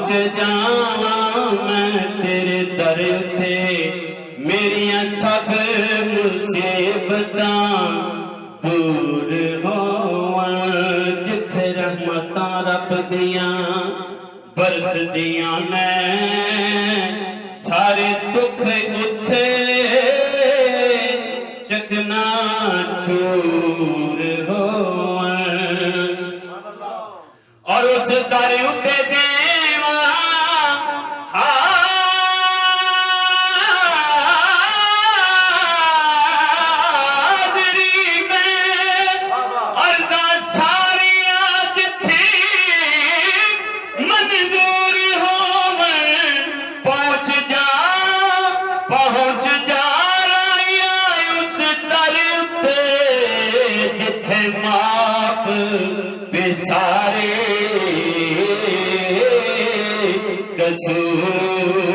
पहुंच जावा मैं तेरे दर उते मेरिया सब मुसीबतां दूर होवन जिथे रहमतां रब दियां बरसदियां ने सारे दुख उथे चकना चूर होवन और उस दर उते देवा हाज़री में अर्ज़ा सारिया जिथे मंजूर होवन पहुंच जा राया उस दर उते जिथे माफ बेसारे कसूर